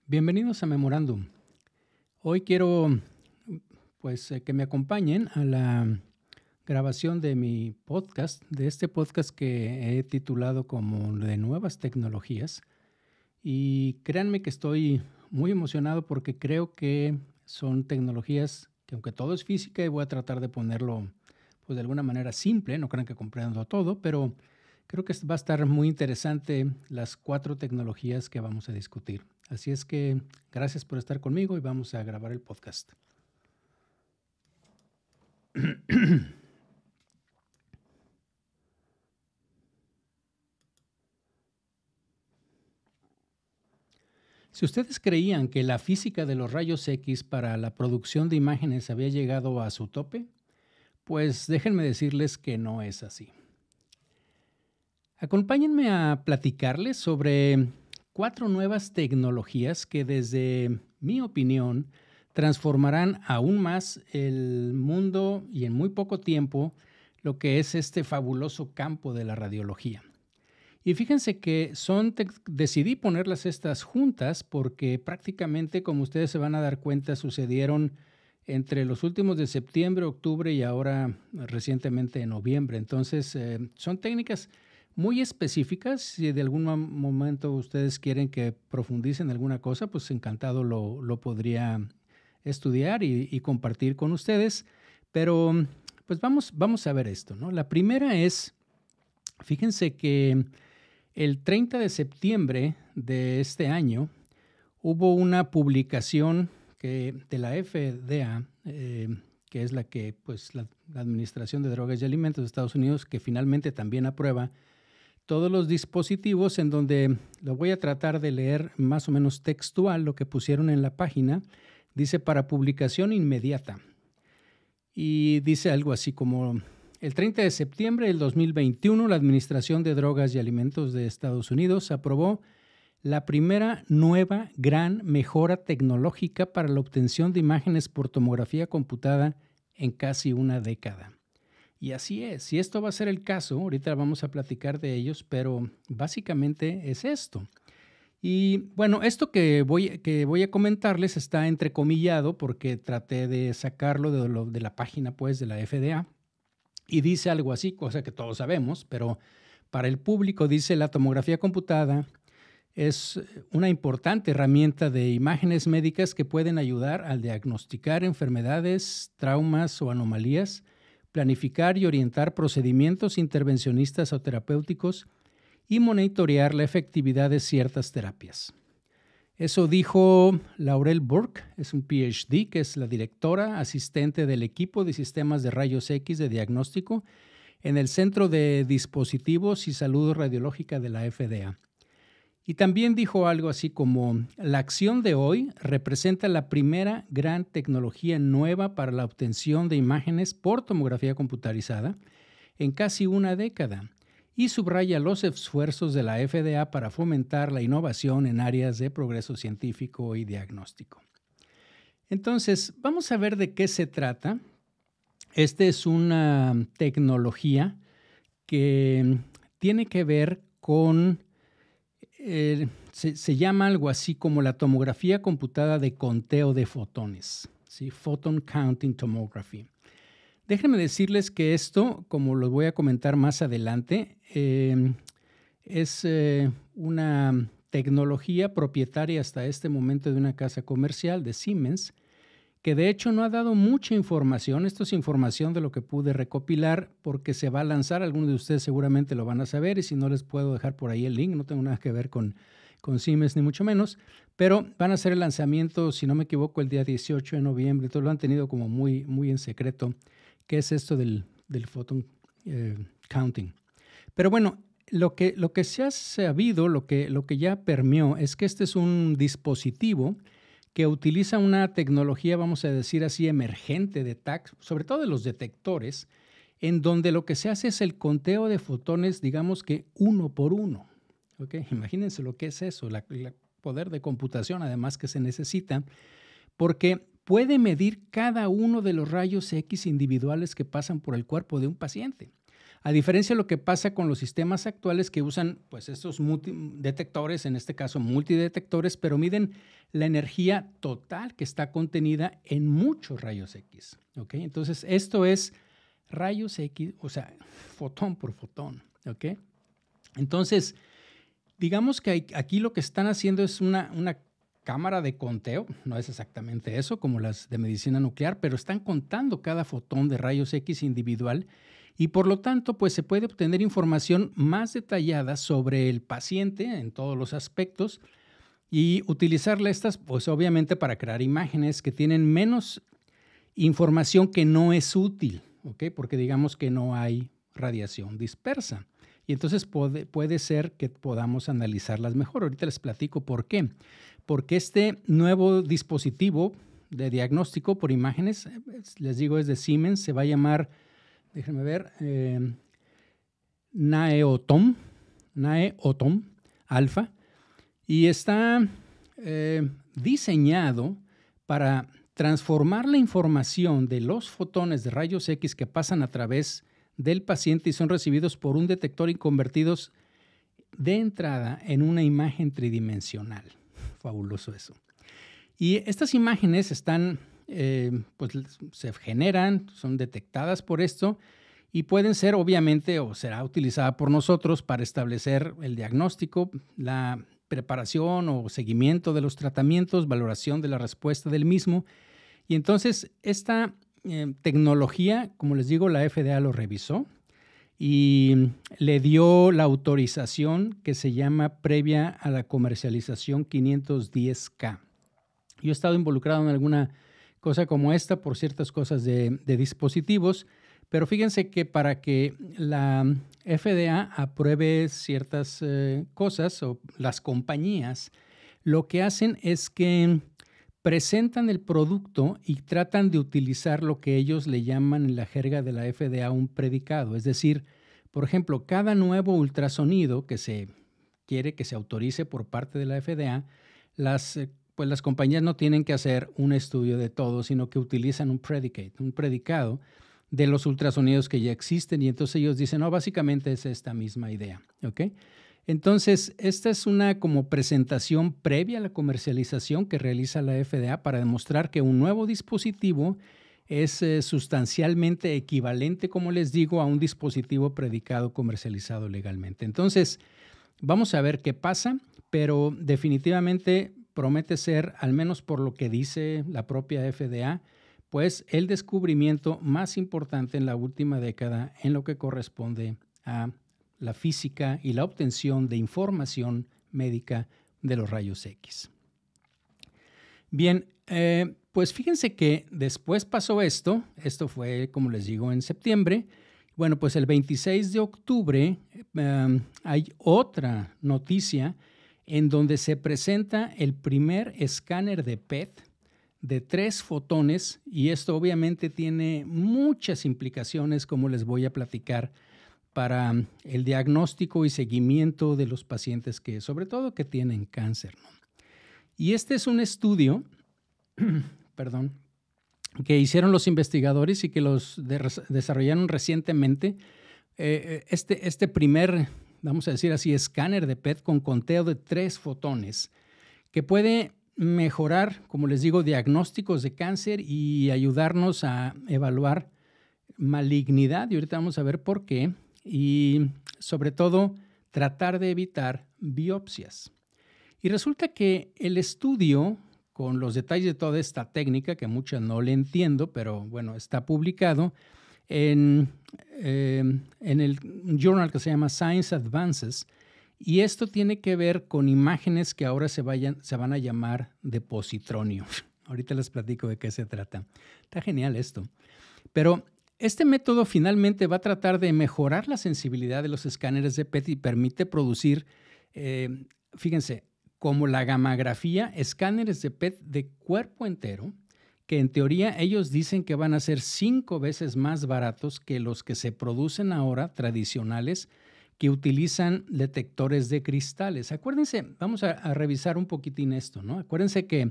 Bienvenidos a Memorándum. Hoy quiero que me acompañen a la grabación de mi podcast, de este podcast que he titulado como de nuevas tecnologías. Y créanme que estoy muy emocionado porque creo que son tecnologías que, aunque todo es física, y voy a tratar de ponerlo de alguna manera simple, no crean que comprendo todo, pero creo que va a estar muy interesante las 4 tecnologías que vamos a discutir. Así es que gracias por estar conmigo y vamos a grabar el podcast. Si ustedes creían que la física de los rayos X para la producción de imágenes había llegado a su tope, pues déjenme decirles que no es así. Acompáñenme a platicarles sobre 4 nuevas tecnologías que, desde mi opinión, transformarán aún más el mundo y en muy poco tiempo lo que es este fabuloso campo de la radiología. Y fíjense que decidí ponerlas estas juntas porque prácticamente, como ustedes se van a dar cuenta, sucedieron entre los últimos de septiembre, octubre y ahora recientemente en noviembre. Entonces, son técnicas muy específicas. Si de algún momento ustedes quieren que profundice en alguna cosa, pues encantado lo podría estudiar y compartir con ustedes. Pero pues vamos a ver esto, ¿no? La primera es, fíjense que el 30 de septiembre de este año hubo una publicación de la FDA, que es la Administración de Drogas y Alimentos de Estados Unidos, que finalmente también aprueba todos los dispositivos, en donde lo voy a tratar de leer más o menos textual, lo que pusieron en la página. Dice: para publicación inmediata. Y dice algo así como: el 30 de septiembre del 2021, la Administración de Drogas y Alimentos de Estados Unidos aprobó la primera nueva gran mejora tecnológica para la obtención de imágenes por tomografía computada en casi una década. Y así es, y esto va a ser el caso, ahorita vamos a platicar de ellos, pero básicamente es esto. Y bueno, esto que voy a comentarles está entrecomillado porque traté de sacarlo de la página de la FDA, y dice algo así, cosa que todos sabemos, pero para el público dice: la tomografía computada es una importante herramienta de imágenes médicas que pueden ayudar al diagnosticar enfermedades, traumas o anomalías, planificar y orientar procedimientos intervencionistas o terapéuticos y monitorear la efectividad de ciertas terapias. Eso dijo Laurel Burke, es un PhD, que es la directora asistente del equipo de sistemas de rayos X de diagnóstico en el Centro de Dispositivos y Salud Radiológica de la FDA. Y también dijo algo así como: la acción de hoy representa la primera gran tecnología nueva para la obtención de imágenes por tomografía computarizada en casi una década, y subraya los esfuerzos de la FDA para fomentar la innovación en áreas de progreso científico y diagnóstico. Entonces, vamos a ver de qué se trata. Esta es una tecnología que tiene que ver con, se llama algo así como la tomografía computada de conteo de fotones, ¿sí? Photon Counting Tomography. Déjenme decirles que esto, como lo voy a comentar más adelante, es una tecnología propietaria hasta este momento de una casa comercial de Siemens, que de hecho no ha dado mucha información. Esto es información de lo que pude recopilar porque se va a lanzar. Algunos de ustedes seguramente lo van a saber, y si no, les puedo dejar por ahí el link. No tengo nada que ver con Siemens ni mucho menos, pero van a hacer el lanzamiento, si no me equivoco, el día 18 de noviembre. Entonces lo han tenido como muy, muy en secreto. ¿Qué es esto del photon counting? Pero bueno, lo que se ha sabido, lo que ya permeó, es que este es un dispositivo que utiliza una tecnología, vamos a decir así, emergente de TAC, sobre todo de los detectores, en donde lo que se hace es el conteo de fotones, digamos que uno por uno. ¿Okay? Imagínense lo que es eso, el poder de computación además que se necesita, porque puede medir cada uno de los rayos X individuales que pasan por el cuerpo de un paciente. A diferencia de lo que pasa con los sistemas actuales que usan pues estos detectores, en este caso multidetectores, pero miden la energía total que está contenida en muchos rayos X. ¿Okay? Entonces, esto es rayos X, o sea, fotón por fotón. ¿Okay? Entonces, digamos que aquí lo que están haciendo es una cámara de conteo, no es exactamente eso como las de medicina nuclear, pero están contando cada fotón de rayos X individual y por lo tanto pues se puede obtener información más detallada sobre el paciente en todos los aspectos y utilizarla estas pues obviamente para crear imágenes que tienen menos información que no es útil, ¿ok? Porque digamos que no hay radiación dispersa. Y entonces puede ser que podamos analizarlas mejor. Ahorita les platico por qué. Porque este nuevo dispositivo de diagnóstico por imágenes, les digo, es de Siemens, se va a llamar, déjenme ver, Naeotom Alpha, y está diseñado para transformar la información de los fotones de rayos X que pasan a través del paciente y son recibidos por un detector y convertidos de entrada en una imagen tridimensional. Fabuloso eso. Y estas imágenes están, pues se generan, son detectadas por esto y pueden ser obviamente o será utilizada por nosotros para establecer el diagnóstico, la preparación o seguimiento de los tratamientos, valoración de la respuesta del mismo. Y entonces esta tecnología, como les digo, la FDA lo revisó y le dio la autorización que se llama previa a la comercialización 510K. Yo he estado involucrado en alguna cosa como esta por ciertas cosas de dispositivos, pero fíjense que para que la FDA apruebe ciertas cosas o las compañías, lo que hacen es que presentan el producto y tratan de utilizar lo que ellos le llaman en la jerga de la FDA un predicado. Es decir, por ejemplo, cada nuevo ultrasonido que se quiere que se autorice por parte de la FDA, pues las compañías no tienen que hacer un estudio de todo, sino que utilizan un predicado de los ultrasonidos que ya existen y entonces ellos dicen, no, básicamente es esta misma idea. ¿Ok? Entonces, esta es una como presentación previa a la comercialización que realiza la FDA para demostrar que un nuevo dispositivo es sustancialmente equivalente, como les digo, a un dispositivo predicado comercializado legalmente. Entonces, vamos a ver qué pasa, pero definitivamente promete ser, al menos por lo que dice la propia FDA, pues el descubrimiento más importante en la última década en lo que corresponde a la física y la obtención de información médica de los rayos X. Bien, pues fíjense que después pasó esto fue, como les digo, en septiembre. Bueno, pues el 26 de octubre hay otra noticia en donde se presenta el primer escáner de PET de 3 fotones y esto obviamente tiene muchas implicaciones, como les voy a platicar, para el diagnóstico y seguimiento de los pacientes que, sobre todo, que tienen cáncer, ¿no? Y este es un estudio, que hicieron los investigadores y que los desarrollaron recientemente. Este primer, vamos a decir así, escáner de PET con conteo de 3 fotones que puede mejorar, como les digo, diagnósticos de cáncer y ayudarnos a evaluar malignidad, y ahorita vamos a ver por qué, y sobre todo tratar de evitar biopsias. Y resulta que el estudio, con los detalles de toda esta técnica, que muchas no le entiendo, pero bueno, está publicado en el journal que se llama Science Advances, y esto tiene que ver con imágenes que ahora se van a llamar de positronio. Ahorita les platico de qué se trata. Está genial esto. Pero este método finalmente va a tratar de mejorar la sensibilidad de los escáneres de PET y permite producir, fíjense, como la gammagrafía, escáneres de PET de cuerpo entero, que en teoría ellos dicen que van a ser 5 veces más baratos que los que se producen ahora tradicionales, que utilizan detectores de cristales. Acuérdense, vamos a revisar un poquitín esto, ¿no? Acuérdense que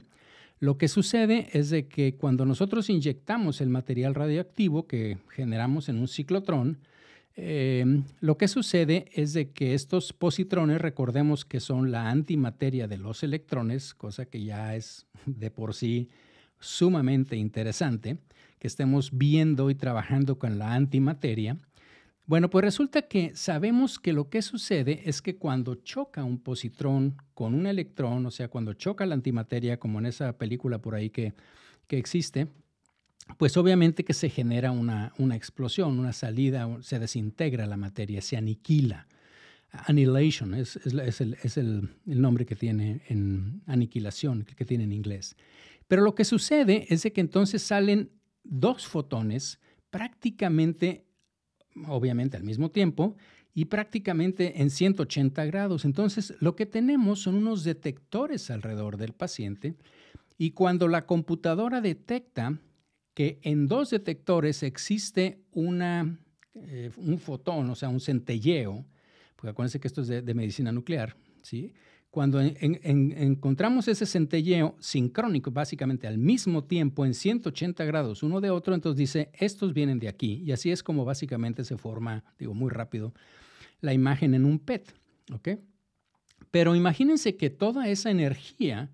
lo que sucede es de que cuando nosotros inyectamos el material radioactivo que generamos en un ciclotrón, Lo que sucede es de que estos positrones, recordemos que son la antimateria de los electrones, cosa que ya es de por sí sumamente interesante, que estemos viendo y trabajando con la antimateria. Bueno, pues resulta que sabemos que lo que sucede es que cuando choca un positrón con un electrón, o sea, cuando choca la antimateria, como en esa película por ahí que existe, pues obviamente que se genera una explosión, una salida, se desintegra la materia, se aniquila. Annihilation es el nombre que tiene en aniquilación, que tiene en inglés. Pero lo que sucede es de que entonces salen dos fotones prácticamente, obviamente al mismo tiempo, y prácticamente en 180 grados. Entonces, lo que tenemos son unos detectores alrededor del paciente y cuando la computadora detecta que en dos detectores existe un fotón, o sea, un centelleo, porque acuérdense que esto es de medicina nuclear, ¿sí? Cuando encontramos ese centelleo sincrónico, básicamente al mismo tiempo, en 180 grados uno de otro, entonces dice, estos vienen de aquí. Y así es como básicamente se forma, digo muy rápido, la imagen en un PET, ¿ok? Pero imagínense que toda esa energía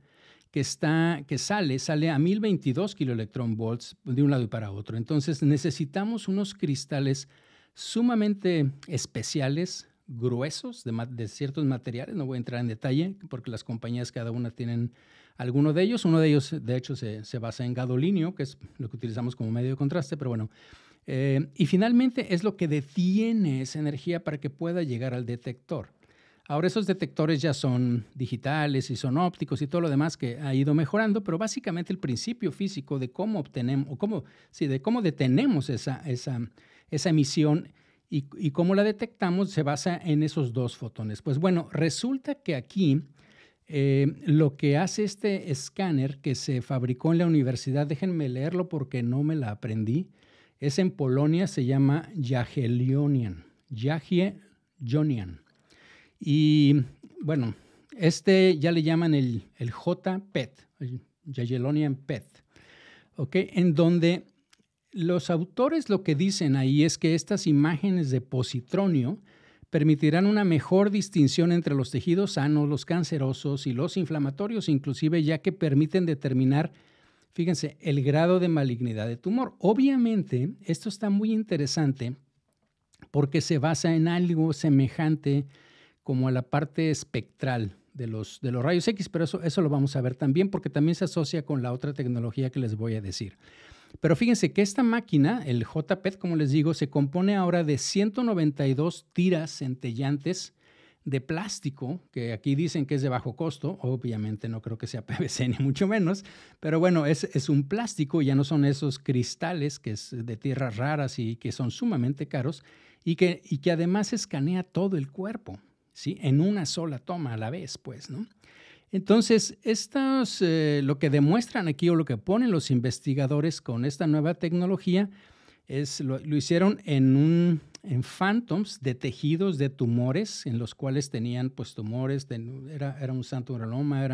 que sale a 1022 kiloelectronvolts de un lado y para otro. Entonces necesitamos unos cristales sumamente especiales, gruesos, de ciertos materiales. No voy a entrar en detalle porque las compañías cada una tienen alguno de ellos. Uno de ellos, de hecho, se basa en gadolinio, que es lo que utilizamos como medio de contraste, pero bueno. Y finalmente es lo que detiene esa energía para que pueda llegar al detector. Ahora esos detectores ya son digitales y son ópticos y todo lo demás que ha ido mejorando, pero básicamente el principio físico de cómo obtenemos, de cómo detenemos esa emisión y cómo la detectamos se basa en esos dos fotones. Pues bueno, resulta que aquí lo que hace este escáner que se fabricó en la universidad, déjenme leerlo porque no me la aprendí, es en Polonia, se llama Jagiellonian. Y bueno, ya le llaman el JPET, el Jagiellonian PET, ¿ok? En donde los autores lo que dicen ahí es que estas imágenes de positronio permitirán una mejor distinción entre los tejidos sanos, los cancerosos y los inflamatorios, inclusive ya que permiten determinar, fíjense, el grado de malignidad de tumor. Obviamente, esto está muy interesante porque se basa en algo semejante como a la parte espectral de los rayos X, pero eso lo vamos a ver también porque también se asocia con la otra tecnología que les voy a decir. Pero fíjense que esta máquina, el JPET, como les digo, se compone ahora de 192 tiras centellantes de plástico, que aquí dicen que es de bajo costo, obviamente no creo que sea PVC ni mucho menos, pero bueno, es un plástico, ya no son esos cristales que es de tierras raras y que son sumamente caros y que además escanea todo el cuerpo, ¿sí? En una sola toma a la vez, pues, ¿no? Entonces, lo que demuestran aquí o lo que ponen los investigadores con esta nueva tecnología lo hicieron en phantoms de tejidos de tumores en los cuales tenían pues tumores, era un santomelanoma,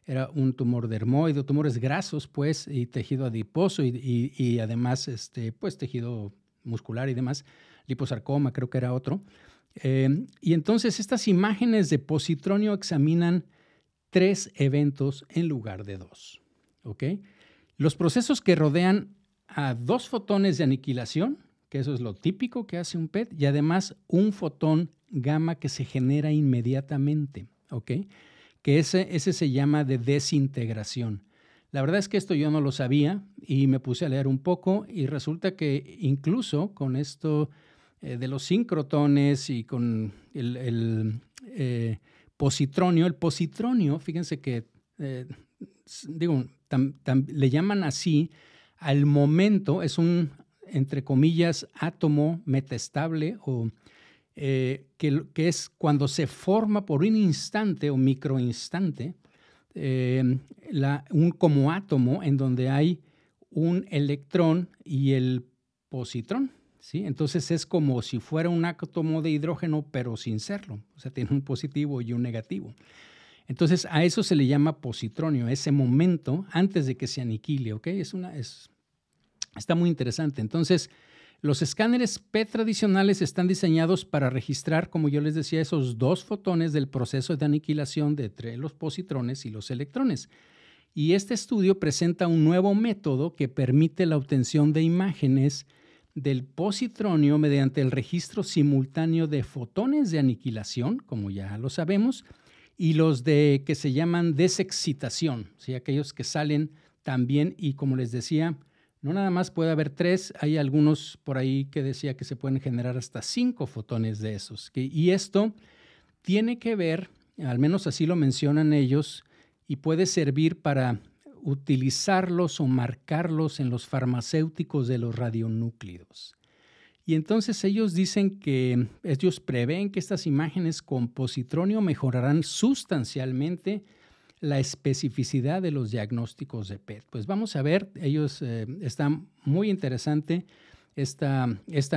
era un tumor dermoide, tumores grasos pues y tejido adiposo y además pues tejido muscular y demás, liposarcoma creo que era otro. Y entonces estas imágenes de positronio examinan 3 eventos en lugar de 2. ¿Ok? Los procesos que rodean a 2 fotones de aniquilación, que eso es lo típico que hace un PET, y además un fotón gamma que se genera inmediatamente, ¿ok? Que ese se llama de desintegración. La verdad es que esto yo no lo sabía y me puse a leer un poco y resulta que incluso con esto de los sincrotones y con el positronio, fíjense que, le llaman así al momento, es un, entre comillas, átomo metastable o que es cuando se forma por un instante o microinstante un como átomo en donde hay un electrón y el positrón. ¿Sí? Entonces es como si fuera un átomo de hidrógeno, pero sin serlo. O sea, tiene un positivo y un negativo. Entonces a eso se le llama positronio, ese momento antes de que se aniquile. ¿Ok? Está muy interesante. Entonces, Los escáneres PET tradicionales están diseñados para registrar, como yo les decía, esos 2 fotones del proceso de aniquilación entre los positrones y los electrones. Y este estudio presenta un nuevo método que permite la obtención de imágenes del positronio mediante el registro simultáneo de fotones de aniquilación, como ya lo sabemos, y los que se llaman desexcitación, ¿sí? Aquellos que salen también, y como les decía, no nada más puede haber 3, hay algunos por ahí que decía que se pueden generar hasta 5 fotones de esos. Y esto tiene que ver, al menos así lo mencionan ellos, y puede servir para utilizarlos o marcarlos en los farmacéuticos de los radionúclidos. Y entonces ellos dicen que ellos prevén que estas imágenes con positronio mejorarán sustancialmente la especificidad de los diagnósticos de PET. Pues vamos a ver, ellos están muy interesante. Esta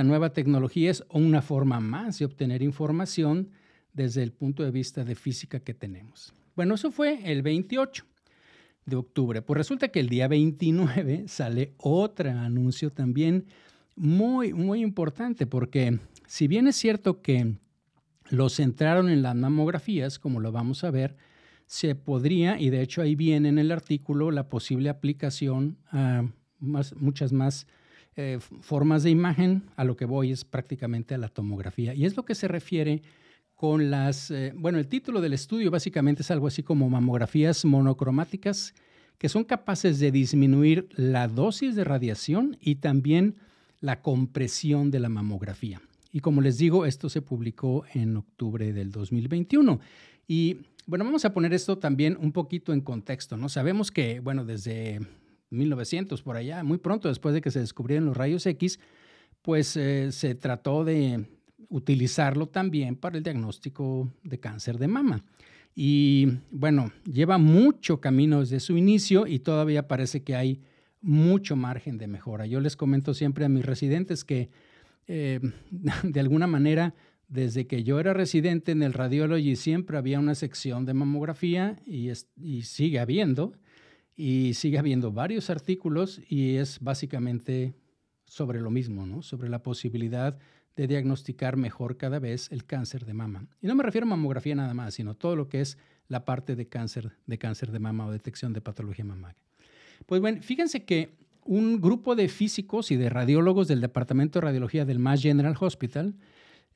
nueva tecnología es una forma más de obtener información desde el punto de vista de física que tenemos. Bueno, eso fue el 28 de octubre. Pues resulta que el día 29 sale otro anuncio también muy, muy importante, porque si bien es cierto que lo centraron en las mamografías, como lo vamos a ver, se podría, y de hecho ahí viene en el artículo, la posible aplicación a muchas más formas de imagen. A lo que voy es prácticamente a la tomografía. Y es lo que se refiere con las, el título del estudio básicamente es algo así como mamografías monocromáticas que son capaces de disminuir la dosis de radiación y también la compresión de la mamografía. Y como les digo, esto se publicó en octubre del 2021. Y bueno, vamos a poner esto también un poquito en contexto, ¿no? Sabemos que, desde 1900 por allá, muy pronto después de que se descubrieron los rayos X, pues se trató de utilizarlo también para el diagnóstico de cáncer de mama. Y bueno, lleva mucho camino desde su inicio y todavía parece que hay mucho margen de mejora. Yo les comento siempre a mis residentes que de alguna manera, desde que yo era residente en el Radiology, siempre había una sección de mamografía y sigue habiendo varios artículos y es básicamente sobre lo mismo, ¿no? Sobre la posibilidad de diagnosticar mejor cada vez el cáncer de mama. Y no me refiero a mamografía nada más, sino todo lo que es la parte de cáncer de mama o detección de patología mamaria. Pues bueno, fíjense que un grupo de físicos y de radiólogos del Departamento de Radiología del Mass General Hospital,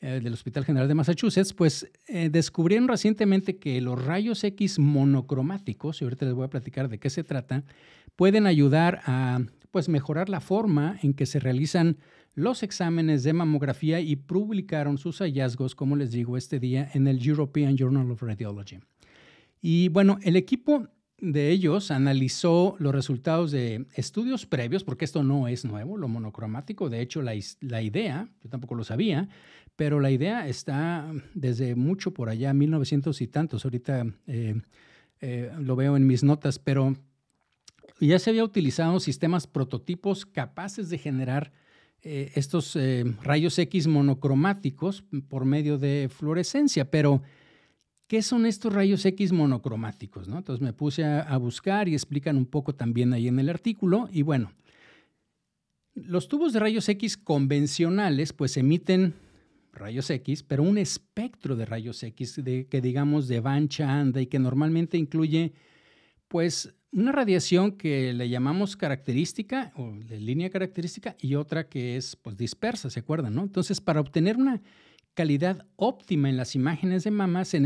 del Hospital General de Massachusetts, pues descubrieron recientemente que los rayos X monocromáticos, y ahorita les voy a platicar de qué se trata, pueden ayudar a mejorar la forma en que se realizan los exámenes de mamografía y publicaron sus hallazgos, como les digo, este día en el European Journal of Radiology. Y bueno, el equipo de ellos analizó los resultados de estudios previos, porque esto no es nuevo, lo monocromático. De hecho, la idea, yo tampoco lo sabía, pero la idea está desde mucho por allá, 1900 y tantos. Ahorita lo veo en mis notas, pero ya se había utilizado sistemas prototipos capaces de generar estos rayos X monocromáticos por medio de fluorescencia, pero ¿qué son estos rayos X monocromáticos, ¿no? Entonces me puse a buscar y explican un poco también ahí en el artículo. Y bueno, los tubos de rayos X convencionales pues emiten rayos X, pero un espectro de rayos X que digamos de ancha anda y que normalmente incluye pues una radiación que le llamamos característica o de línea característica y otra que es pues dispersa, ¿se acuerdan, no? Entonces, para obtener una calidad óptima en las imágenes de mama se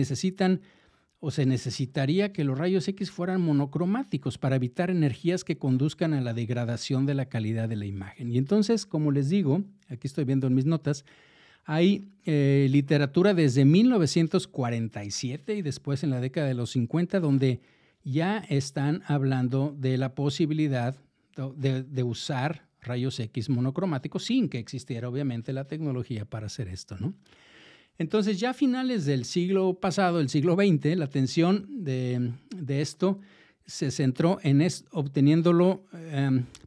necesitaría que los rayos X fueran monocromáticos para evitar energías que conduzcan a la degradación de la calidad de la imagen. Y entonces, como les digo, aquí estoy viendo en mis notas, hay literatura desde 1947 y después en la década de los 50 donde ya están hablando de la posibilidad de usar rayos X monocromáticos sin que existiera obviamente la tecnología para hacer esto, ¿no? Entonces ya a finales del siglo pasado, el siglo XX, la atención de esto se centró en obteniéndolo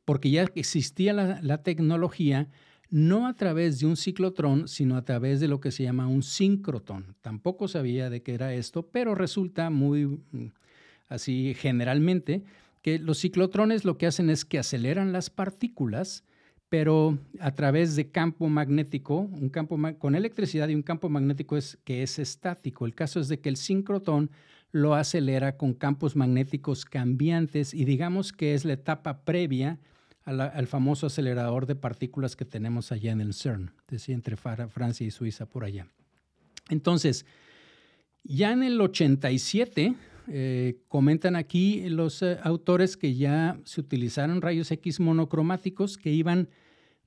porque ya existía la tecnología no a través de un ciclotrón, sino a través de lo que se llama un síncrotrón. Tampoco sabía de qué era esto, pero resulta muy así generalmente que los ciclotrones lo que hacen es que aceleran las partículas pero a través de campo magnético, con electricidad y un campo magnético que es estático. El caso es de que el sincrotrón lo acelera con campos magnéticos cambiantes y digamos que es la etapa previa al famoso acelerador de partículas que tenemos allá en el CERN, es decir, entre Francia y Suiza por allá. Entonces, ya en el 87, comentan aquí los autores que ya se utilizaron rayos X monocromáticos que iban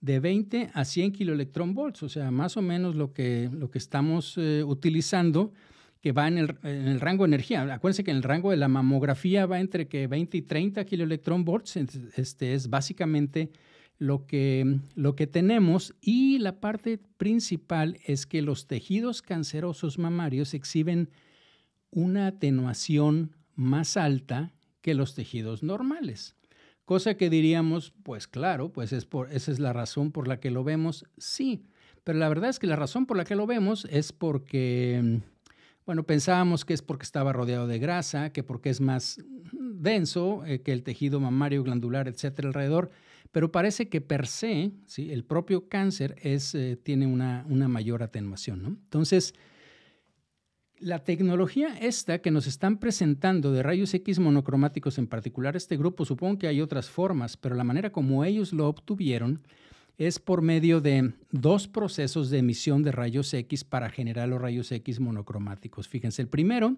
de 20 a 100 kiloelectronvolts, o sea, más o menos lo que estamos utilizando, que va en el rango de energía. Acuérdense que en el rango de la mamografía va entre que 20 y 30 kiloelectronvolts, es básicamente lo que tenemos, y la parte principal es que los tejidos cancerosos mamarios exhiben una atenuación más alta que los tejidos normales. Cosa que diríamos, pues claro, pues esa es la razón por la que lo vemos, sí. Pero la verdad es que la razón por la que lo vemos es porque, bueno, pensábamos que es porque estaba rodeado de grasa, que porque es más denso que el tejido mamario, glandular, etcétera, alrededor. Pero parece que per se, ¿sí?, el propio cáncer tiene una mayor atenuación, ¿no? Entonces, la tecnología esta que nos están presentando de rayos X monocromáticos, en particular este grupo, supongo que hay otras formas, pero la manera como ellos lo obtuvieron es por medio de dos procesos de emisión de rayos X para generar los rayos X monocromáticos. Fíjense, el primero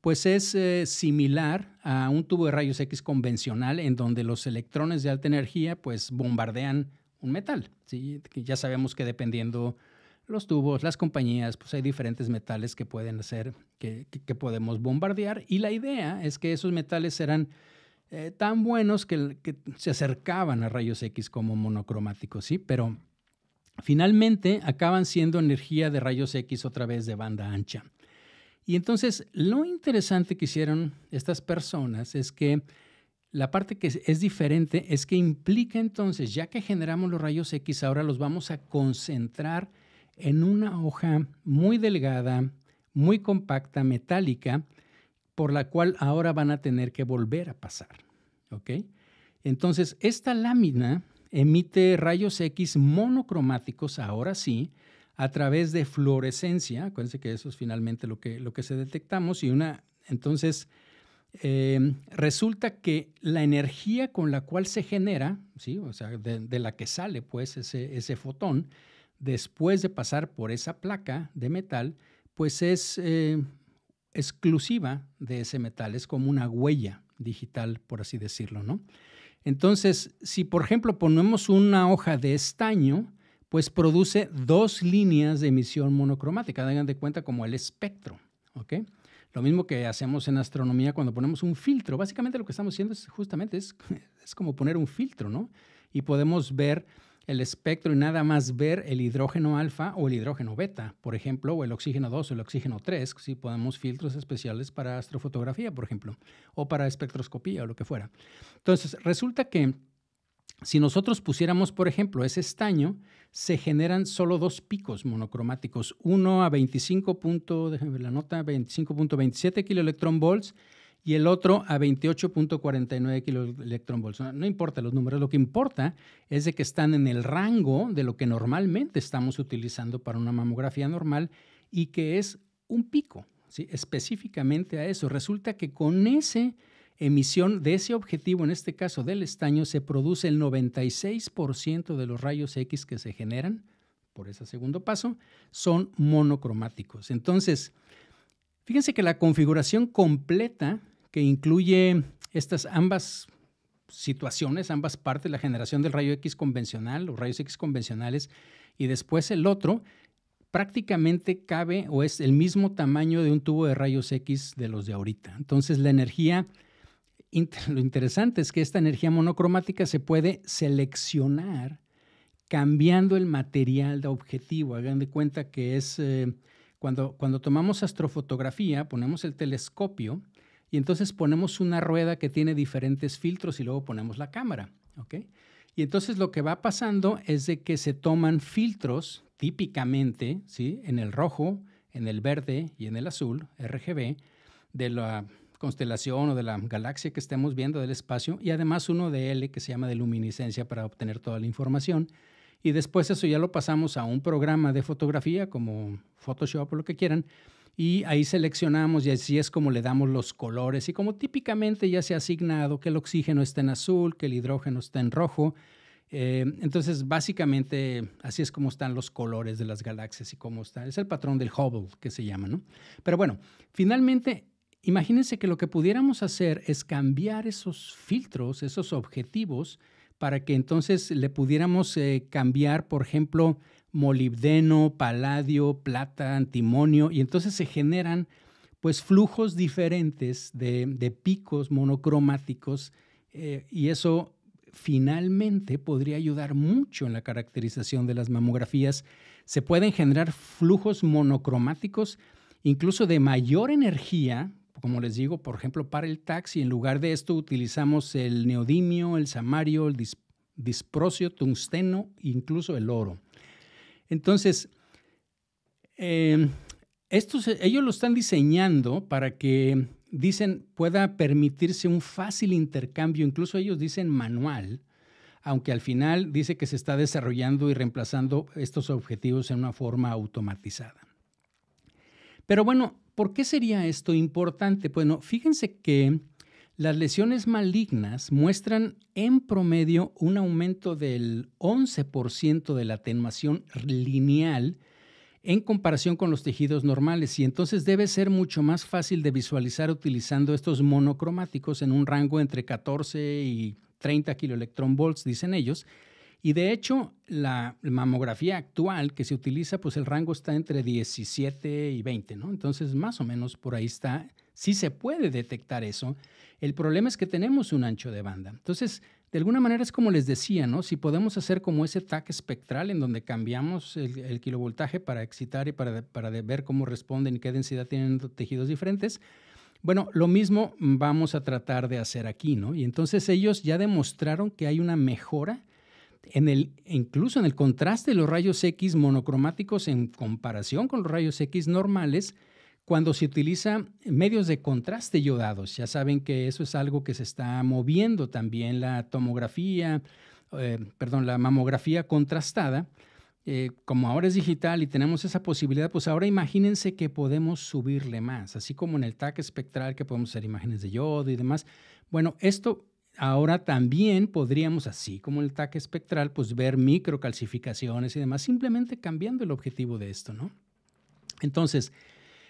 pues es similar a un tubo de rayos X convencional en donde los electrones de alta energía pues bombardean un metal, ¿sí? Ya sabemos que dependiendo los tubos, las compañías, pues hay diferentes metales que pueden hacer, que podemos bombardear, y la idea es que esos metales serán tan buenos que se acercaban a rayos X como monocromáticos, ¿sí? Pero finalmente acaban siendo energía de rayos X otra vez de banda ancha. Y entonces lo interesante que hicieron estas personas es que la parte que es diferente es que implica entonces, ya que generamos los rayos X, ahora los vamos a concentrar en una hoja muy delgada, muy compacta, metálica, por la cual ahora van a tener que volver a pasar, ¿ok? Entonces, esta lámina emite rayos X monocromáticos, ahora sí, a través de fluorescencia. Acuérdense que eso es finalmente lo que se detectamos. Entonces, resulta que la energía con la cual se genera, ¿sí?, o sea, de la que sale pues ese fotón, después de pasar por esa placa de metal, pues es exclusiva de ese metal, es como una huella digital, por así decirlo, ¿no? Entonces, si por ejemplo ponemos una hoja de estaño, pues produce dos líneas de emisión monocromática, tengan de cuenta como el espectro, ¿ok? Lo mismo que hacemos en astronomía cuando ponemos un filtro. Básicamente lo que estamos haciendo es justamente es como poner un filtro, ¿no? Y podemos ver el espectro y nada más ver el hidrógeno alfa o el hidrógeno beta, por ejemplo, o el oxígeno 2 o el oxígeno 3, si podemos filtros especiales para astrofotografía, por ejemplo, o para espectroscopía o lo que fuera. Entonces, resulta que si nosotros pusiéramos, por ejemplo, ese estaño, se generan solo dos picos monocromáticos, uno a 25.27 kiloelectronvolts y el otro a 28.49 kiloelectronvolts. No importa los números, lo que importa es de que están en el rango de lo que normalmente estamos utilizando para una mamografía normal y que es un pico, ¿sí?, específicamente a eso. Resulta que con esa emisión de ese objetivo, en este caso del estaño, se produce el 96% de los rayos X que se generan por ese segundo paso, son monocromáticos. Entonces, fíjense que la configuración completa que incluye estas ambas situaciones, ambas partes, la generación del rayo X convencional, los rayos X convencionales, y después el otro, prácticamente cabe o es el mismo tamaño de un tubo de rayos X de los de ahorita. Entonces, la energía, lo interesante es que esta energía monocromática se puede seleccionar cambiando el material de objetivo. Hagan de cuenta que es cuando tomamos astrofotografía, ponemos el telescopio y entonces ponemos una rueda que tiene diferentes filtros y luego ponemos la cámara, ¿ok? Y entonces lo que va pasando es de que se toman filtros típicamente, ¿sí?, en el rojo, en el verde y en el azul, RGB, constelación o de la galaxia que estemos viendo del espacio, y además uno de L que se llama de luminiscencia para obtener toda la información. Y después eso ya lo pasamos a un programa de fotografía como Photoshop o lo que quieran, y ahí seleccionamos y así es como le damos los colores, y como típicamente ya se ha asignado que el oxígeno está en azul, que el hidrógeno está en rojo. Entonces básicamente así es como están los colores de las galaxias y cómo está. Es el patrón del Hubble que se llama, ¿no? Pero bueno, finalmente imagínense que lo que pudiéramos hacer es cambiar esos filtros, esos objetivos, para que entonces le pudiéramos cambiar, por ejemplo, molibdeno, paladio, plata, antimonio, y entonces se generan pues flujos diferentes de picos monocromáticos, y eso finalmente podría ayudar mucho en la caracterización de las mamografías. Se pueden generar flujos monocromáticos, incluso de mayor energía, como les digo, por ejemplo, para el TAC, y en lugar de esto utilizamos el neodimio, el samario, el disprosio, tungsteno, incluso el oro. Entonces, ellos lo están diseñando para que, dicen, pueda permitirse un fácil intercambio, incluso ellos dicen manual, aunque al final dice que se está desarrollando y reemplazando estos objetivos en una forma automatizada. Pero bueno, ¿por qué sería esto importante? Bueno, fíjense que las lesiones malignas muestran en promedio un aumento del 11% de la atenuación lineal en comparación con los tejidos normales, y entonces debe ser mucho más fácil de visualizar utilizando estos monocromáticos en un rango entre 14 y 30 kiloelectronvolts, dicen ellos. Y de hecho, la mamografía actual que se utiliza, pues el rango está entre 17 y 20, ¿no? Entonces, más o menos por ahí está. Sí se puede detectar eso. El problema es que tenemos un ancho de banda. Entonces, de alguna manera es como les decía, ¿no? Si podemos hacer como ese TAC espectral en donde cambiamos el kilovoltaje para excitar y para ver cómo responden y qué densidad tienen tejidos diferentes, bueno, lo mismo vamos a tratar de hacer aquí, ¿no? Y entonces ellos ya demostraron que hay una mejora incluso en el contraste de los rayos X monocromáticos en comparación con los rayos X normales cuando se utiliza medios de contraste iodados. Ya saben que eso es algo que se está moviendo también, la mamografía contrastada. Como ahora es digital y tenemos esa posibilidad, pues ahora imagínense que podemos subirle más, así como en el TAC espectral que podemos hacer imágenes de yodo y demás. Bueno, esto ahora también podríamos, así como el TAC espectral, pues ver microcalcificaciones y demás, simplemente cambiando el objetivo de esto, ¿no? Entonces,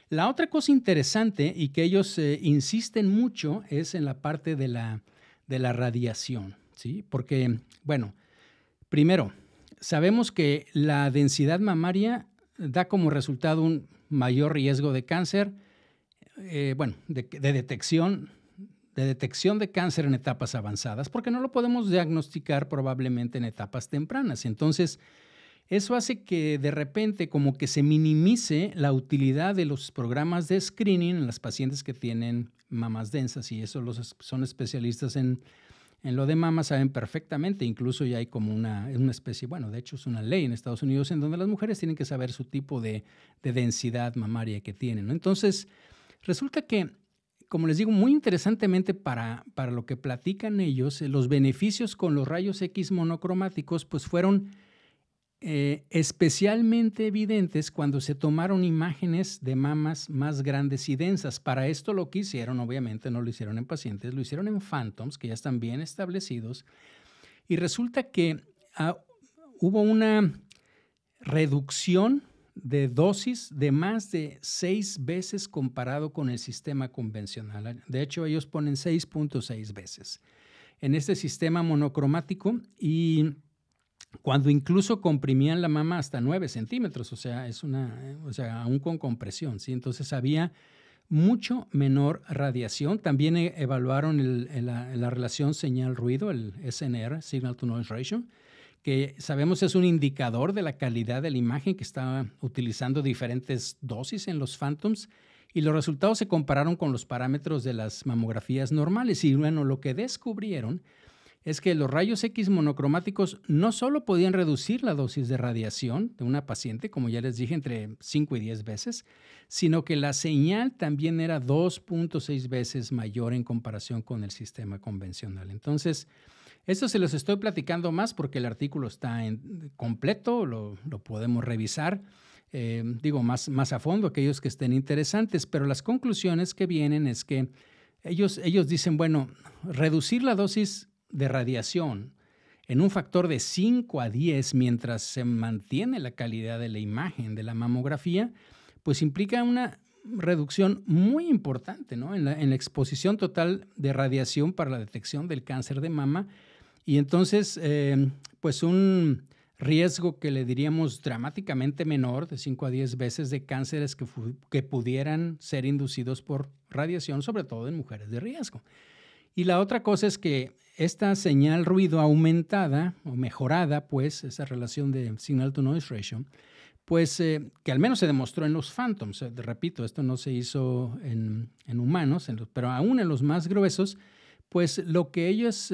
la otra cosa interesante y que ellos insisten mucho es en la parte de la radiación, ¿sí? Porque, bueno, primero, sabemos que la densidad mamaria da como resultado un mayor riesgo de cáncer, de detección de cáncer en etapas avanzadas, porque no lo podemos diagnosticar probablemente en etapas tempranas. Entonces, eso hace que de repente como que se minimice la utilidad de los programas de screening en las pacientes que tienen mamas densas, y eso son especialistas en lo de mama, saben perfectamente. Incluso ya hay como una especie, bueno, de hecho es una ley en Estados Unidos en donde las mujeres tienen que saber su tipo de densidad mamaria que tienen, ¿no? Entonces, resulta que, como les digo, muy interesantemente para lo que platican ellos, los beneficios con los rayos X monocromáticos pues fueron especialmente evidentes cuando se tomaron imágenes de mamas más grandes y densas. Para esto lo que hicieron, obviamente no lo hicieron en pacientes, lo hicieron en phantoms que ya están bien establecidos, y resulta que hubo una reducción de dosis de más de 6 veces comparado con el sistema convencional. De hecho, ellos ponen 6.6 veces en este sistema monocromático, y cuando incluso comprimían la mama hasta 9 centímetros, o sea, aún con compresión, ¿sí? Entonces había mucho menor radiación. También evaluaron la relación señal-ruido, el SNR, Signal to Noise Ratio, que sabemos es un indicador de la calidad de la imagen, que estaba utilizando diferentes dosis en los phantoms, y los resultados se compararon con los parámetros de las mamografías normales. Y bueno, lo que descubrieron es que los rayos X monocromáticos no solo podían reducir la dosis de radiación de una paciente, como ya les dije, entre 5 y 10 veces, sino que la señal también era 2.6 veces mayor en comparación con el sistema convencional. Entonces, esto se los estoy platicando más porque el artículo está completo, lo podemos revisar, más a fondo, aquellos que estén interesantes, pero las conclusiones que vienen es que ellos dicen, bueno, reducir la dosis de radiación en un factor de 5 a 10 mientras se mantiene la calidad de la imagen de la mamografía, pues implica una reducción muy importante, ¿no? en la exposición total de radiación para la detección del cáncer de mama y entonces pues un riesgo que le diríamos dramáticamente menor de 5 a 10 veces de cánceres que pudieran ser inducidos por radiación, sobre todo en mujeres de riesgo. Y la otra cosa es que esta señal ruido aumentada o mejorada, pues esa relación de signal to noise ratio, pues que al menos se demostró en los Phantoms. Repito, esto no se hizo en humanos, pero aún en los más gruesos, pues lo que ellos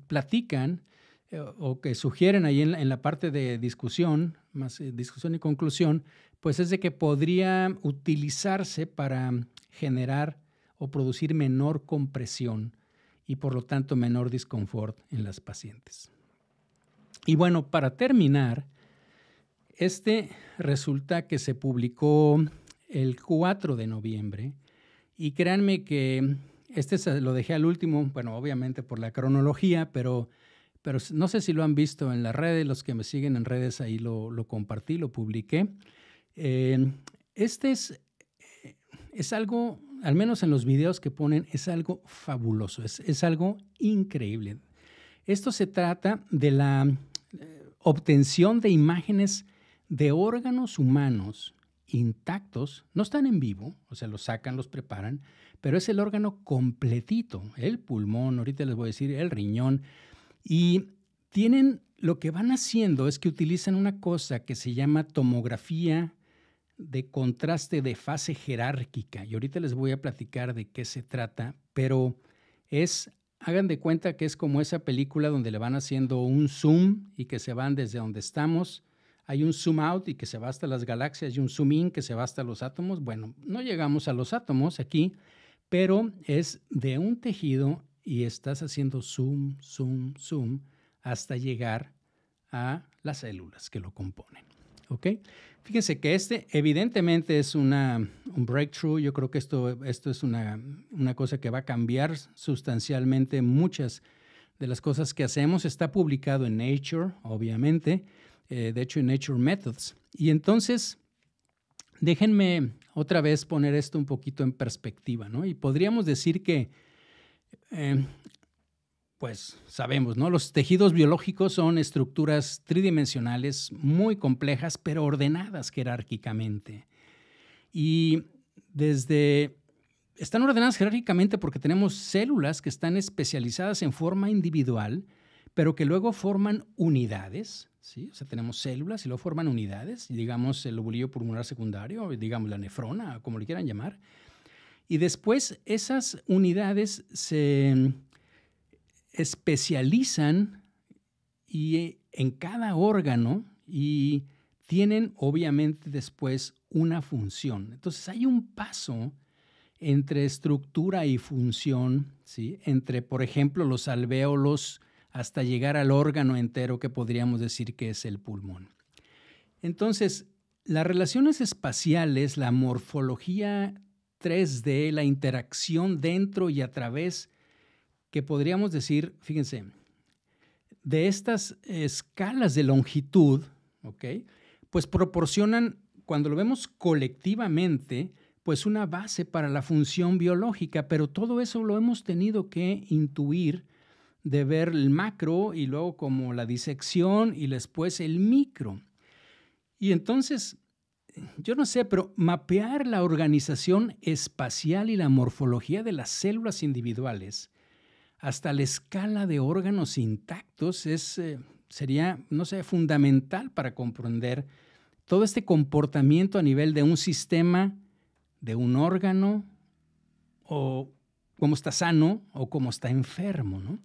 platican o que sugieren ahí en la parte de discusión, más discusión y conclusión, pues es de que podría utilizarse para generar o producir menor compresión y por lo tanto menor disconfort en las pacientes. Y bueno, para terminar, resulta que se publicó el 4 de noviembre y créanme que lo dejé al último, bueno, obviamente por la cronología, pero no sé si lo han visto en las redes, los que me siguen en redes ahí lo compartí, lo publiqué. Es algo, al menos en los videos que ponen, es algo fabuloso, es algo increíble. Esto se trata de la obtención de imágenes de órganos humanos intactos, no están en vivo, o sea, los sacan, los preparan, pero es el órgano completito, el pulmón, ahorita les voy a decir, el riñón, y lo que van haciendo es que utilizan una cosa que se llama tomografía de contraste de fase jerárquica, y ahorita les voy a platicar de qué se trata, pero hagan de cuenta que es como esa película donde le van haciendo un zoom y que se van desde donde estamos. Hay un zoom out y que se va hasta las galaxias y un zoom in que se va hasta los átomos. Bueno, no llegamos a los átomos aquí, pero es de un tejido y estás haciendo zoom, zoom, zoom hasta llegar a las células que lo componen. ¿Ok? Fíjense que evidentemente es un breakthrough. Yo creo que esto es una cosa que va a cambiar sustancialmente muchas de las cosas que hacemos. Está publicado en Nature, obviamente, de hecho en Nature Methods. Y entonces, déjenme otra vez poner esto un poquito en perspectiva, ¿no? Y podríamos decir que, pues sabemos, ¿no? Los tejidos biológicos son estructuras tridimensionales muy complejas, pero ordenadas jerárquicamente. Y están ordenadas jerárquicamente porque tenemos células que están especializadas en forma individual, pero que luego forman unidades, ¿sí? O sea, tenemos células y luego forman unidades, digamos el lobulillo pulmonar secundario, digamos la nefrona, como le quieran llamar. Y después esas unidades se especializan en cada órgano y tienen obviamente después una función. Entonces hay un paso entre estructura y función, ¿sí? Entre, por ejemplo, los alvéolos hasta llegar al órgano entero que podríamos decir que es el pulmón. Entonces, las relaciones espaciales, la morfología 3D, la interacción dentro y a través, que podríamos decir, fíjense, de estas escalas de longitud, ¿ok? Pues proporcionan, cuando lo vemos colectivamente, pues una base para la función biológica, pero todo eso lo hemos tenido que intuir de ver el macro y luego como la disección y después el micro. Y entonces, yo no sé, pero mapear la organización espacial y la morfología de las células individuales hasta la escala de órganos intactos sería, no sé, fundamental para comprender todo este comportamiento a nivel de un sistema, de un órgano, o cómo está sano o cómo está enfermo, ¿no?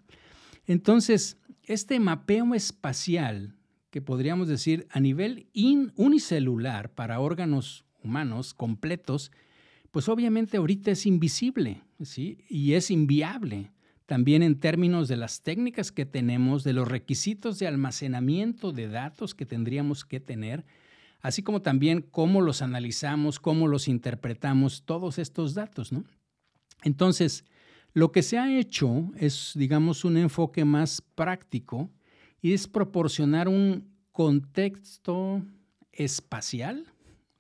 Entonces, este mapeo espacial, que podríamos decir a nivel unicelular para órganos humanos completos, pues obviamente ahorita es invisible, ¿sí? Y es inviable. También en términos de las técnicas que tenemos, de los requisitos de almacenamiento de datos que tendríamos que tener, así como también cómo los analizamos, cómo los interpretamos, todos estos datos, ¿no? Entonces, lo que se ha hecho es, digamos, un enfoque más práctico y es proporcionar un contexto espacial,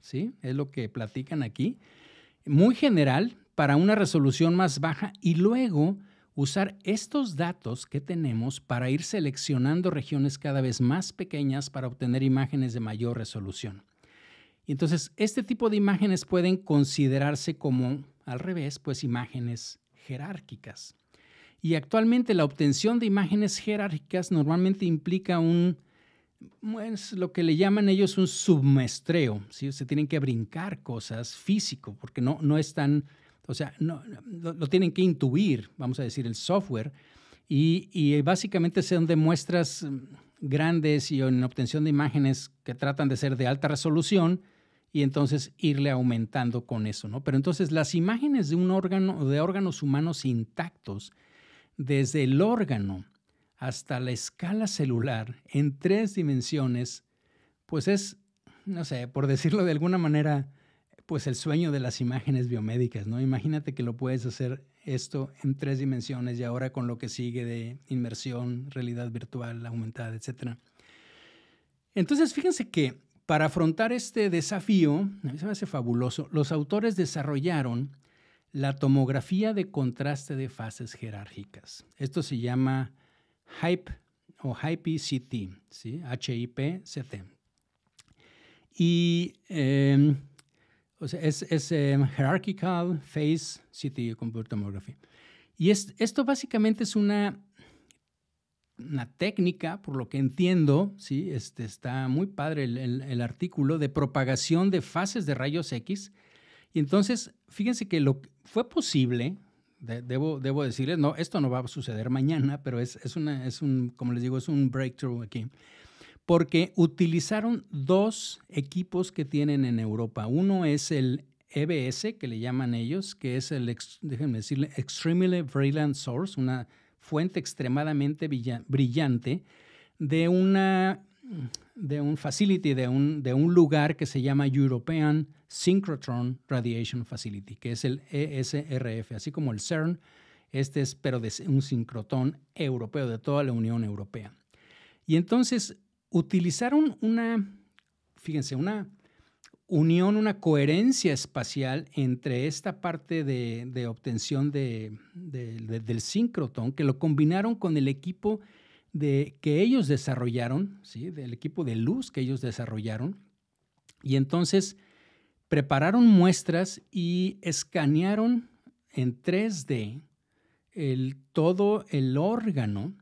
¿sí? Es lo que platican aquí, muy general para una resolución más baja y luego usar estos datos que tenemos para ir seleccionando regiones cada vez más pequeñas para obtener imágenes de mayor resolución. Y entonces, este tipo de imágenes pueden considerarse como, al revés, pues imágenes jerárquicas. Y actualmente la obtención de imágenes jerárquicas normalmente implica pues, lo que le llaman ellos un submuestreo, ¿sí? Se tienen que brincar cosas físico, porque no están, o sea, lo tienen que intuir, vamos a decir, el software, y básicamente son de muestras grandes y en obtención de imágenes que tratan de ser de alta resolución y entonces irle aumentando con eso, ¿no? Pero entonces las imágenes de un órgano, de órganos humanos intactos, desde el órgano hasta la escala celular en 3 dimensiones, pues es, no sé, por decirlo de alguna manera, pues el sueño de las imágenes biomédicas, ¿no? Imagínate que lo puedes hacer esto en 3 dimensiones y ahora con lo que sigue de inmersión, realidad virtual, aumentada, etc. Entonces, fíjense que para afrontar este desafío, a mí se me hace fabuloso, los autores desarrollaron la tomografía de contraste de fases jerárquicas. Esto se llama HIP o HIP-CT, ¿sí? HIP-CT. Y o sea, es Hierarchical Phase CT Computed Tomography. Y esto básicamente es una técnica, por lo que entiendo, ¿sí? Está muy padre el artículo de propagación de fases de rayos X. Y entonces, fíjense que fue posible, debo decirles, no, esto no va a suceder mañana, pero como les digo, es un breakthrough aquí, porque utilizaron 2 equipos que tienen en Europa. Uno es el EBS, que le llaman ellos, que es déjenme decirle, Extremely Brilliant Source, una fuente extremadamente brillante de un facility, de un lugar que se llama European Synchrotron Radiation Facility, que es el ESRF, así como el CERN, pero de un sincrotrón europeo, de toda la Unión Europea. Y entonces utilizaron fíjense, una unión, una coherencia espacial entre esta parte de obtención del sincrotrón, que lo combinaron con el equipo que ellos desarrollaron, ¿sí? Del equipo de luz que ellos desarrollaron. Y entonces prepararon muestras y escanearon en 3D todo el órgano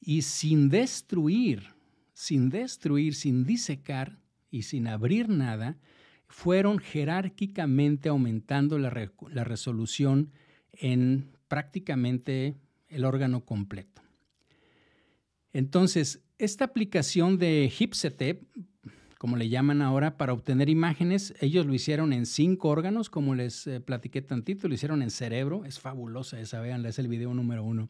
y sin destruir, sin disecar y sin abrir nada, fueron jerárquicamente aumentando la resolución en prácticamente el órgano completo. Entonces, esta aplicación de HIP-CT, como le llaman ahora, para obtener imágenes, ellos lo hicieron en 5 órganos, como les platiqué tantito, lo hicieron en cerebro, es fabulosa esa, véanla, es el video número 1.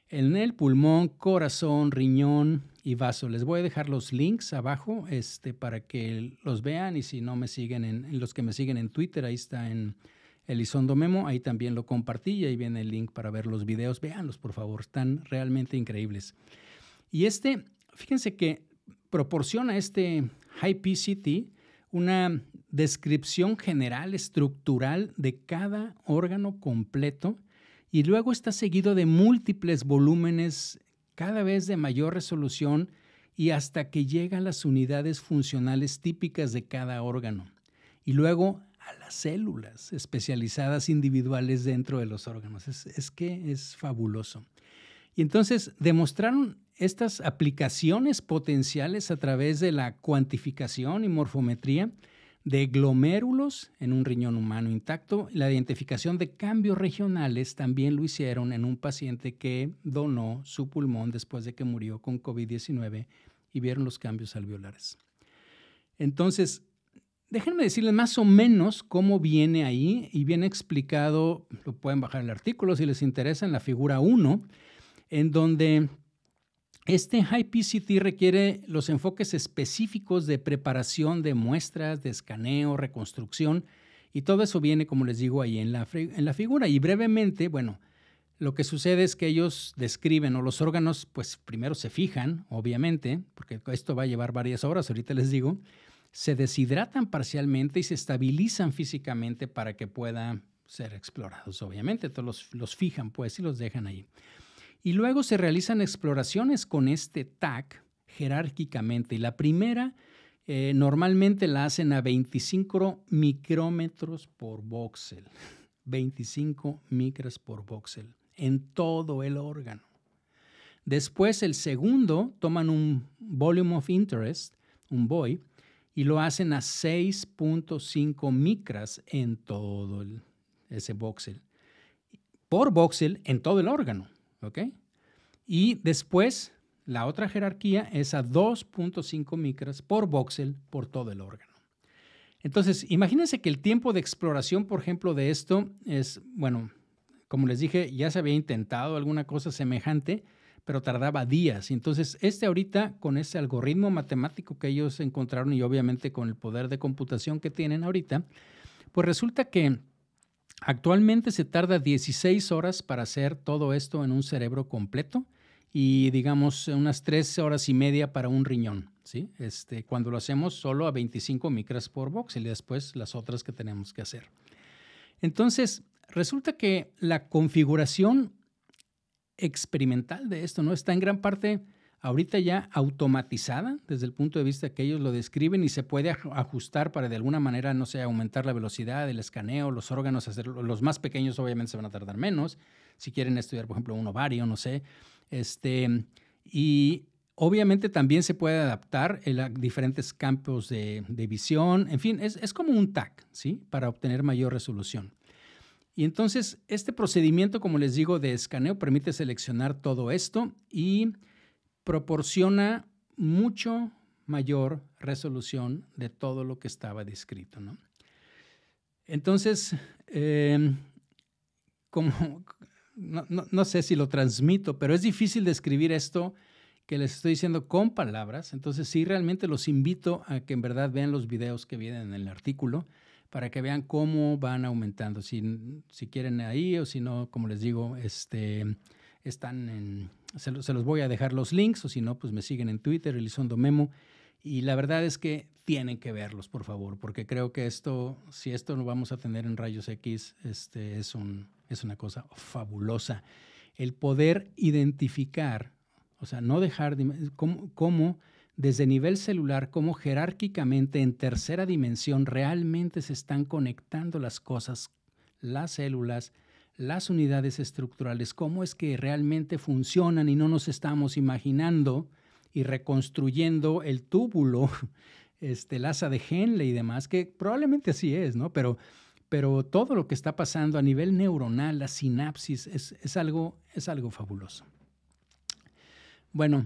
En el pulmón, corazón, riñón y vaso. Les voy a dejar los links abajo para que los vean, y si no me siguen, en los que me siguen en Twitter, ahí está en Elizondo Memo, ahí también lo compartí y ahí viene el link para ver los videos. Véanlos, por favor, están realmente increíbles. Y fíjense que proporciona HIP-CT una descripción general, estructural de cada órgano completo, y luego está seguido de múltiples volúmenes cada vez de mayor resolución y hasta que llega a las unidades funcionales típicas de cada órgano. Y luego a las células especializadas individuales dentro de los órganos. Es que es fabuloso. Y entonces demostraron estas aplicaciones potenciales a través de la cuantificación y morfometría de glomérulos en un riñón humano intacto. La identificación de cambios regionales también lo hicieron en un paciente que donó su pulmón después de que murió con COVID-19 y vieron los cambios alveolares. Entonces, déjenme decirles más o menos cómo viene ahí y viene explicado, lo pueden bajar el artículo si les interesa, en la figura 1, en donde este High PCT requiere los enfoques específicos de preparación de muestras, de escaneo, reconstrucción, y todo eso viene, como les digo, ahí en la figura. Y brevemente, bueno, lo que sucede es que ellos describen, o los órganos, pues primero se fijan, obviamente, porque esto va a llevar varias horas, ahorita les digo, se deshidratan parcialmente y se estabilizan físicamente para que puedan ser explorados, obviamente. Entonces los fijan, pues, y los dejan ahí. Y luego se realizan exploraciones con este TAC jerárquicamente. Y la primera normalmente la hacen a 25 micrómetros por voxel. 25 micras por voxel en todo el órgano. Después el segundo toman un volume of interest, un VOI, y lo hacen a 6.5 micras en todo ese voxel. Por voxel en todo el órgano. ¿Ok? Y después, la otra jerarquía es a 2.5 micras por voxel por todo el órgano. Entonces, imagínense que el tiempo de exploración, por ejemplo, de esto es, bueno, como les dije, ya se había intentado alguna cosa semejante, pero tardaba días. Entonces, ahorita, con ese algoritmo matemático que ellos encontraron y obviamente con el poder de computación que tienen ahorita, pues resulta que actualmente se tarda 16 horas para hacer todo esto en un cerebro completo y digamos unas 3 horas y media para un riñón, ¿sí? Cuando lo hacemos solo a 25 micras por voxel y después las otras que tenemos que hacer. Entonces, resulta que la configuración experimental de esto, ¿no? Está en gran parte ahorita ya automatizada desde el punto de vista que ellos lo describen y se puede ajustar para de alguna manera, no sé, aumentar la velocidad del escaneo, los órganos, los más pequeños obviamente se van a tardar menos, si quieren estudiar, por ejemplo, un ovario, no sé, y obviamente también se puede adaptar a diferentes campos de visión, en fin, es como un TAC, ¿sí? Para obtener mayor resolución. Y entonces, este procedimiento, como les digo, de escaneo permite seleccionar todo esto y proporciona mucho mayor resolución de todo lo que estaba descrito, ¿no? Entonces, no sé si lo transmito, pero es difícil describir esto que les estoy diciendo con palabras. Entonces, sí, realmente los invito a que en verdad vean los videos que vienen en el artículo para que vean cómo van aumentando. Si quieren ahí o si no, como les digo, están se los voy a dejar los links o si no, pues me siguen en Twitter, Elizondo Memo. Y la verdad es que tienen que verlos, por favor, porque creo que si esto lo vamos a tener en rayos X, es una cosa fabulosa. El poder identificar, o sea, no dejar cómo desde nivel celular, cómo jerárquicamente en tercera dimensión realmente se están conectando las cosas, las células, las unidades estructurales, cómo es que realmente funcionan y no nos estamos imaginando y reconstruyendo el túbulo, el asa de Henle y demás, que probablemente así es, ¿no? Pero todo lo que está pasando a nivel neuronal, la sinapsis, es algo fabuloso. Bueno,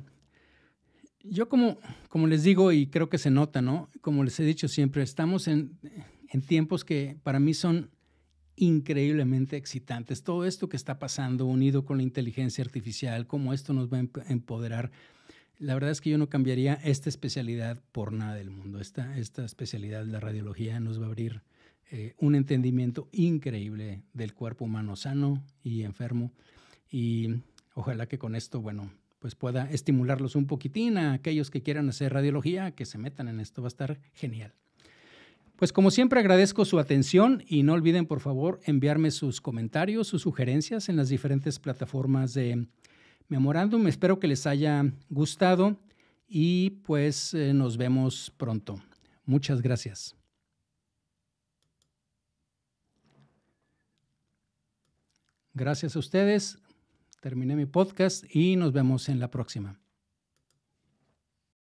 yo como les digo y creo que se nota, ¿no? Como les he dicho siempre, estamos en tiempos que para mí son increíblemente excitantes. Todo esto que está pasando unido con la inteligencia artificial, cómo esto nos va a empoderar. La verdad es que yo no cambiaría esta especialidad por nada del mundo. Esta especialidad de la radiología nos va a abrir un entendimiento increíble del cuerpo humano sano y enfermo. Y ojalá que con esto, bueno, pues pueda estimularlos un poquitín a aquellos que quieran hacer radiología, que se metan en esto. Va a estar genial. Pues como siempre agradezco su atención y no olviden por favor enviarme sus comentarios, sus sugerencias en las diferentes plataformas de Memorándum. Espero que les haya gustado y pues nos vemos pronto. Muchas gracias. Gracias a ustedes. Terminé mi podcast y nos vemos en la próxima.